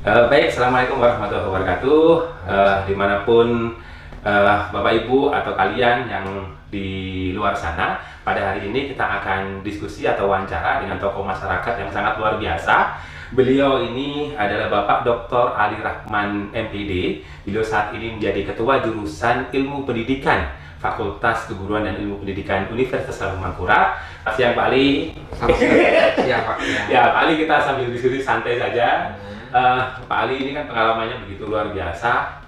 Baik, Assalamualaikum warahmatullahi wabarakatuh. Dimanapun Bapak Ibu atau kalian yang di luar sana, pada hari ini kita akan diskusi atau wawancara dengan tokoh masyarakat yang sangat luar biasa. Beliau ini adalah Bapak Dr. Ali Rahman MPD. Beliau saat ini menjadi Ketua Jurusan Ilmu Pendidikan Fakultas Keguruan dan Ilmu Pendidikan Universitas Mangkurat. Siang Pak Ali. Siang Pak. Ya Pak Ali, kita sambil diskusi santai saja. Pak Ali ini kan pengalamannya begitu luar biasa.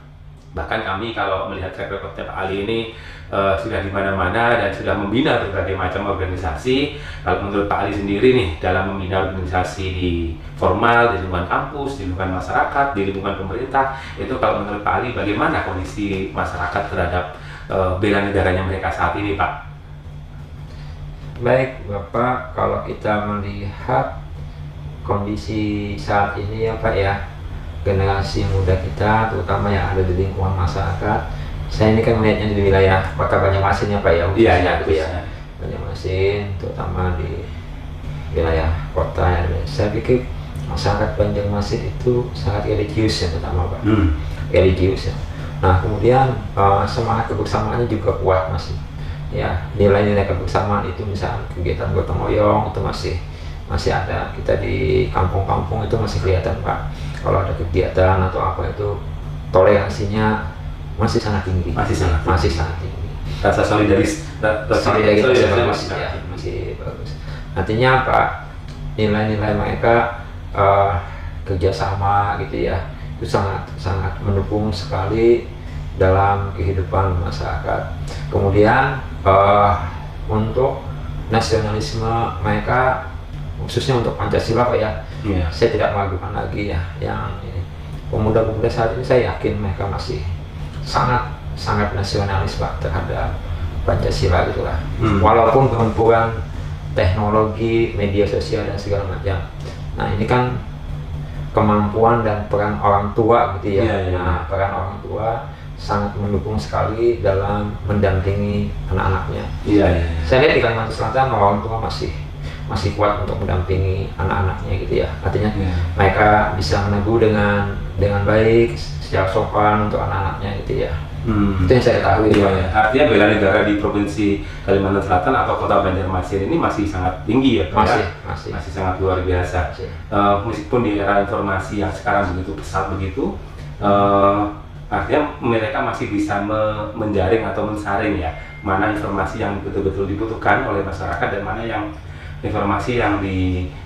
Bahkan kami kalau melihat track recordnya Pak Ali ini sudah di mana-mana dan sudah membina berbagai macam organisasi. Kalau menurut Pak Ali sendiri nih, dalam membina organisasi di formal, di lingkungan kampus, di lingkungan masyarakat, di lingkungan pemerintah, itu kalau menurut Pak Ali bagaimana kondisi masyarakat terhadap bela negaranya mereka saat ini, Pak? Baik Bapak, kalau kita melihat kondisi saat ini ya Pak ya, generasi muda kita terutama yang ada di lingkungan masyarakat, saya ini kan melihatnya di wilayah Kota Banjarmasin ya Pak ya, Iya, ya Banjarmasin, terutama di wilayah kota ya. Saya pikir masyarakat Banjarmasin itu sangat religius ya, pertama Pak, religius ya. Nah kemudian semangat kebersamaannya juga kuat masih ya, nilai-nilai kebersamaan itu, misalnya kegiatan gotong royong itu masih ada. Kita di kampung-kampung itu masih kelihatan Pak, kalau ada kegiatan atau apa itu toleransinya masih sangat tinggi, masih sangat tinggi. Rasa solidaritas masih bagus. Artinya Pak, nilai-nilai mereka kerjasama gitu ya, itu sangat mendukung sekali dalam kehidupan masyarakat. Kemudian untuk nasionalisme mereka, khususnya untuk Pancasila Pak ya, saya tidak meragukan lagi ya, yang ini pemuda-pemuda saat ini saya yakin mereka masih sangat nasionalis Pak terhadap Pancasila gitulah. Walaupun perempuan, teknologi, media sosial dan segala macam. Nah ini kan kemampuan dan peran orang tua gitu ya. Nah peran orang tua sangat mendukung sekali dalam mendampingi anak-anaknya. Saya lihat di Kalimantan Selatan orang tua masih kuat untuk mendampingi anak-anaknya gitu ya. Artinya mereka bisa meneguh dengan baik, secara sopan untuk anak-anaknya gitu ya. Itu yang saya ketahui. Artinya bela negara di Provinsi Kalimantan Selatan atau Kota Banjarmasin ini masih sangat tinggi ya, Pak? Masih sangat luar biasa. Meskipun di era informasi yang sekarang begitu pesat begitu, artinya mereka masih bisa menjaring atau mensaring ya, mana informasi yang betul-betul dibutuhkan oleh masyarakat dan mana yang informasi yang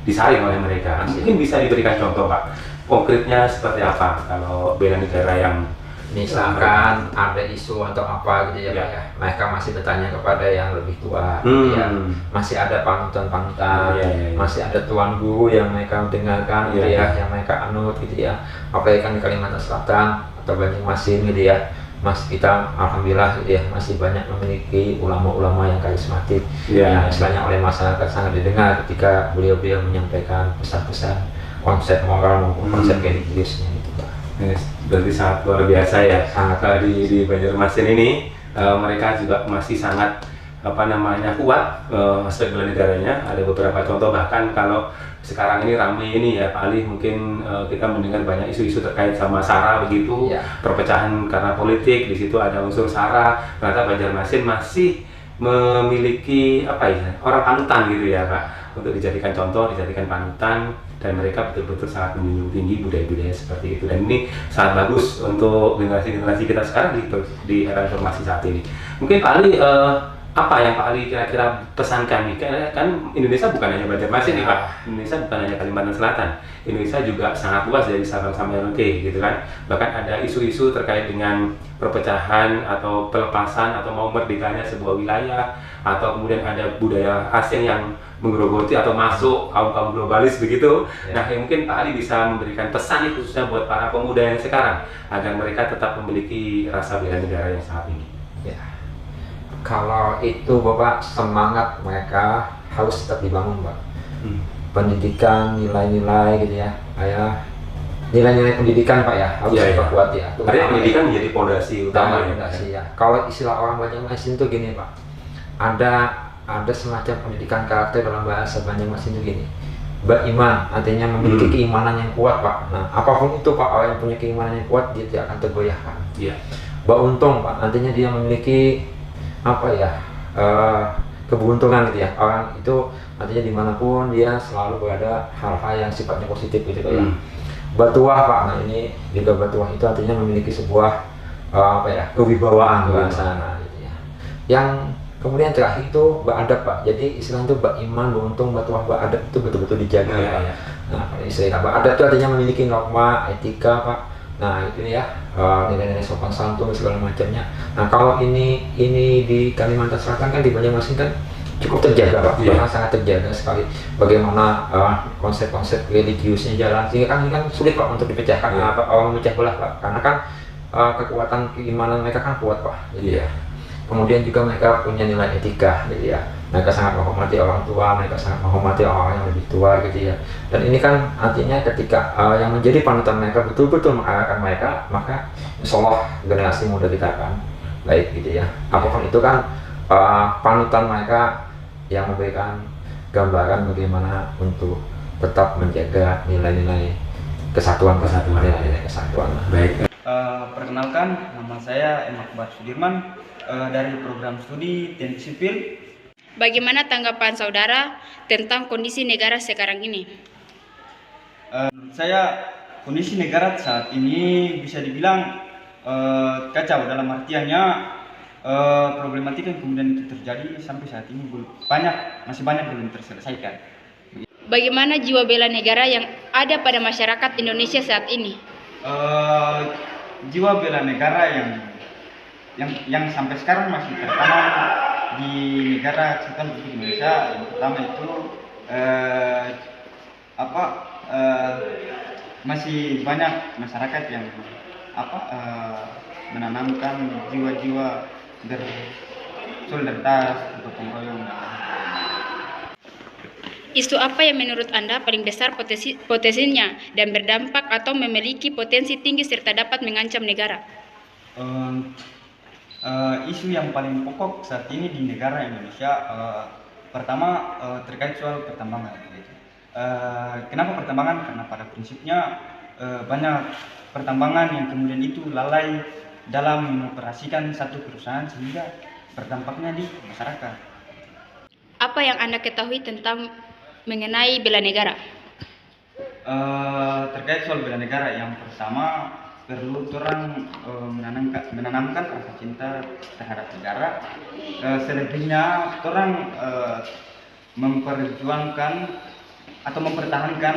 disaring oleh mereka. Mungkin bisa diberikan contoh Pak, konkretnya seperti apa kalau bela negara yang misalkan ada isu atau apa gitu ya Pak ya, mereka masih bertanya kepada yang lebih tua gitu ya. Masih ada panutan-panutan, masih ada tuan guru yang mereka dengarkan gitu ya, yang mereka anut gitu ya. Apalagi kan di Kalimantan Selatan atau Banjarmasin gitu ya, kita alhamdulillah gitu ya, masih banyak memiliki ulama-ulama yang karismatik, yang istilahnya oleh masyarakat sangat didengar ketika beliau menyampaikan pesan-pesan konsep moral maupun konsep religiusnya gitu Pak. Berarti sangat luar biasa ya. Di Banjarmasin ini mereka juga masih sangat kuat aspek bela negaranya. Ada beberapa contoh, bahkan kalau sekarang ini ramai ini ya Pak Ali, mungkin kita mendengar banyak isu-isu terkait sama SARA begitu, perpecahan karena politik, di situ ada unsur SARA. Ternyata Banjarmasin masih memiliki orang panutan gitu ya Pak, untuk dijadikan contoh, dijadikan panutan, dan mereka betul-betul sangat menjunjung tinggi budaya-budaya seperti itu. Dan ini sangat bagus untuk generasi-generasi kita sekarang di era informasi saat ini. Mungkin Pak Ali, apa yang Pak Ali kira-kira pesankan nih? Karena kan Indonesia bukan hanya Banjarmasin nih Pak, Indonesia bukan hanya Kalimantan Selatan, Indonesia juga sangat luas dari Sabang sampai Merauke gitu kan. Bahkan ada isu-isu terkait dengan perpecahan atau pelepasan atau mau merdekanya sebuah wilayah, atau kemudian ada budaya asing yang menggerogoti atau masuk kaum globalis begitu. Nah mungkin Pak Ali bisa memberikan pesan nih khususnya buat para pemuda yang sekarang agar mereka tetap memiliki rasa bela negara yang sangat tinggi. Kalau itu Bapak, semangat mereka harus tetap dibangun Pak. Pendidikan, nilai-nilai gitu ya, nilai-nilai pendidikan Pak ya, harus diperkuat ya. Artinya pendidikan menjadi pondasi utama ya. Kalau istilah orang Banjarmasin itu gini Pak, ada semacam pendidikan karakter dalam bahasa Banjarmasin itu gini. beriman, artinya memiliki keimanan yang kuat Pak. Nah apapun itu Pak, orang yang punya keimanan yang kuat dia tidak akan tergoyahkan. Iya. Beruntung Pak, artinya dia memiliki apa ya, keberuntungan gitu ya. Orang itu artinya dimanapun dia selalu berada hal-hal yang sifatnya positif gitu ya. Batuah Pak, nah ini juga batuah itu artinya memiliki sebuah apa ya, kewibawaan di sana gitu ya. Yang kemudian terakhir itu beradab Pak, jadi istilah itu beriman, beruntung, batuah, beradab itu betul-betul dijaga Pak. Nah istilah beradab itu artinya memiliki norma, etika Pak. Nah itu ya, nilai-nilai sopan santun segala macamnya. Nah kalau ini di Kalimantan Selatan kan, di Banjarmasin kan cukup terjaga Pak, bahkan sangat terjaga sekali bagaimana konsep-konsep religiusnya jalan, sehingga kan ini kan sulit Pak untuk dipecahkan, orang memecah belah Pak, karena kan kekuatan keimanan mereka kan kuat Pak, jadi ya. Kemudian juga mereka punya nilai etika gitu ya, mereka sangat menghormati orang tua, mereka sangat menghormati orang yang lebih tua gitu ya. Dan ini kan artinya ketika yang menjadi panutan mereka betul-betul mengarahkan mereka, maka insya Allah generasi muda kita akan baik gitu ya. Apapun itu kan panutan mereka yang memberikan gambaran bagaimana untuk tetap menjaga nilai-nilai kesatuan. Baik. Perkenalkan, nama saya M. Akbar Sudirman dari program studi Teknik Sipil. Bagaimana tanggapan saudara tentang kondisi negara sekarang ini? Menurut saya kondisi negara saat ini bisa dibilang kacau, dalam artiannya problematika yang kemudian itu terjadi sampai saat ini masih banyak belum terselesaikan. Bagaimana jiwa bela negara yang ada pada masyarakat Indonesia saat ini? Jiwa bela negara yang sampai sekarang masih tertanam di negara Kesatuan Republik Indonesia. Yang pertama itu masih banyak masyarakat yang menanamkan jiwa-jiwa solidaritas, gotong royong. Isu apa yang menurut Anda paling besar potensinya dan berdampak atau memiliki potensi tinggi serta dapat mengancam negara? Isu yang paling pokok saat ini di negara Indonesia, pertama terkait soal pertambangan. Kenapa pertambangan? Karena pada prinsipnya banyak pertambangan yang kemudian itu lalai dalam mengoperasikan satu perusahaan sehingga berdampaknya di masyarakat. Apa yang Anda ketahui tentang mengenai bela negara? Terkait soal bela negara, yang pertama perlu orang menanamkan rasa cinta terhadap negara. Selebihnya orang memperjuangkan atau mempertahankan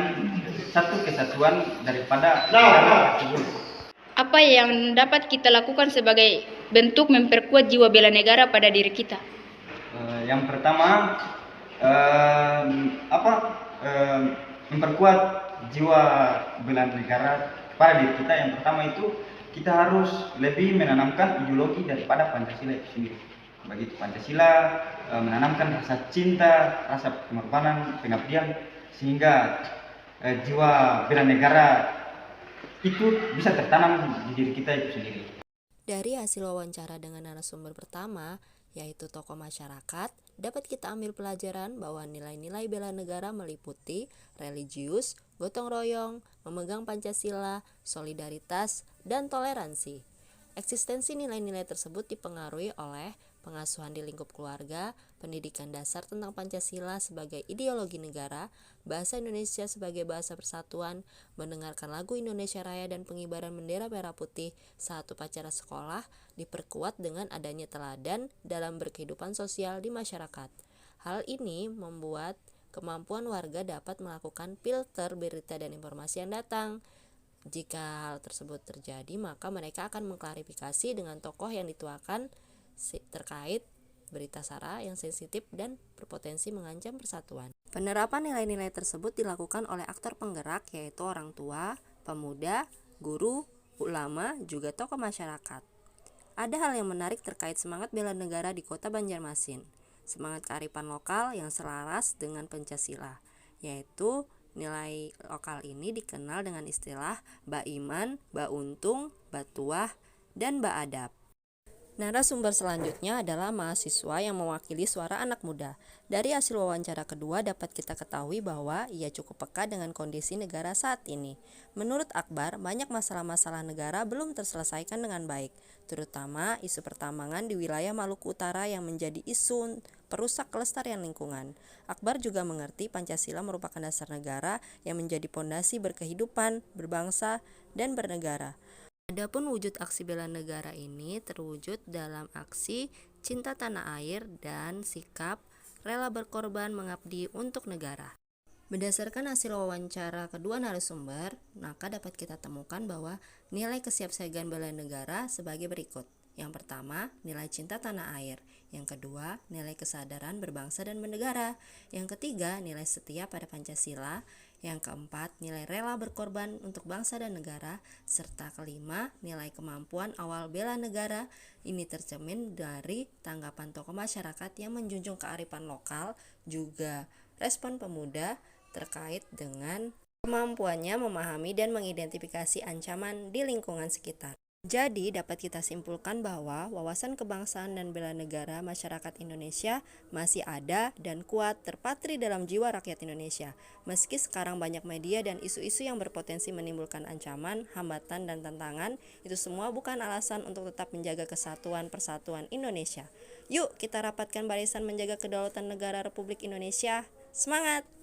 satu kesatuan daripada negara tersebut. Apa yang dapat kita lakukan sebagai bentuk memperkuat jiwa bela negara pada diri kita? Yang pertama memperkuat jiwa bela negara pada diri kita. Yang pertama itu kita harus lebih menanamkan ideologi daripada Pancasila itu sendiri. Begitu, Pancasila menanamkan rasa cinta, rasa pengorbanan, pengabdian, sehingga jiwa bela negara itu bisa tertanam di diri kita itu sendiri. Dari hasil wawancara dengan narasumber pertama, yaitu tokoh masyarakat, dapat kita ambil pelajaran bahwa nilai-nilai bela negara meliputi religius, gotong royong, memegang Pancasila, solidaritas, dan toleransi. Eksistensi nilai-nilai tersebut dipengaruhi oleh pengasuhan di lingkup keluarga, pendidikan dasar tentang Pancasila sebagai ideologi negara, bahasa Indonesia sebagai bahasa persatuan, mendengarkan lagu Indonesia Raya dan pengibaran bendera merah putih saat upacara sekolah, diperkuat dengan adanya teladan dalam berkehidupan sosial di masyarakat. Hal ini membuat kemampuan warga dapat melakukan filter berita dan informasi yang datang. Jika hal tersebut terjadi, maka mereka akan mengklarifikasi dengan tokoh yang dituakan terkait berita sara yang sensitif dan berpotensi mengancam persatuan. Penerapan nilai-nilai tersebut dilakukan oleh aktor penggerak, yaitu orang tua, pemuda, guru, ulama, juga tokoh masyarakat. Ada hal yang menarik terkait semangat bela negara di Kota Banjarmasin, semangat kearifan lokal yang selaras dengan Pancasila, yaitu nilai lokal ini dikenal dengan istilah Ba Iman, Ba Untung, Ba Tuah, dan Ba Adab. Narasumber selanjutnya adalah mahasiswa yang mewakili suara anak muda. Dari hasil wawancara kedua dapat kita ketahui bahwa ia cukup peka dengan kondisi negara saat ini. Menurut Akbar, banyak masalah-masalah negara belum terselesaikan dengan baik, terutama isu pertambangan di wilayah Maluku Utara yang menjadi isu perusak kelestarian lingkungan. Akbar juga mengerti Pancasila merupakan dasar negara yang menjadi pondasi berkehidupan, berbangsa, dan bernegara. Adapun wujud aksi bela negara ini terwujud dalam aksi cinta tanah air dan sikap rela berkorban mengabdi untuk negara. Berdasarkan hasil wawancara kedua narasumber, maka dapat kita temukan bahwa nilai kesiapsiagaan bela negara sebagai berikut. Yang pertama, nilai cinta tanah air. Yang kedua, nilai kesadaran berbangsa dan bernegara. Yang ketiga, nilai setia pada Pancasila. Yang keempat, nilai rela berkorban untuk bangsa dan negara. Serta kelima, nilai kemampuan awal bela negara. Ini tercermin dari tanggapan tokoh masyarakat yang menjunjung kearifan lokal, juga respon pemuda terkait dengan kemampuannya memahami dan mengidentifikasi ancaman di lingkungan sekitar. Jadi dapat kita simpulkan bahwa wawasan kebangsaan dan bela negara masyarakat Indonesia masih ada dan kuat terpatri dalam jiwa rakyat Indonesia. Meski sekarang banyak media dan isu-isu yang berpotensi menimbulkan ancaman, hambatan, dan tantangan, itu semua bukan alasan untuk tetap menjaga kesatuan persatuan Indonesia. Yuk kita rapatkan barisan menjaga kedaulatan negara Republik Indonesia. Semangat!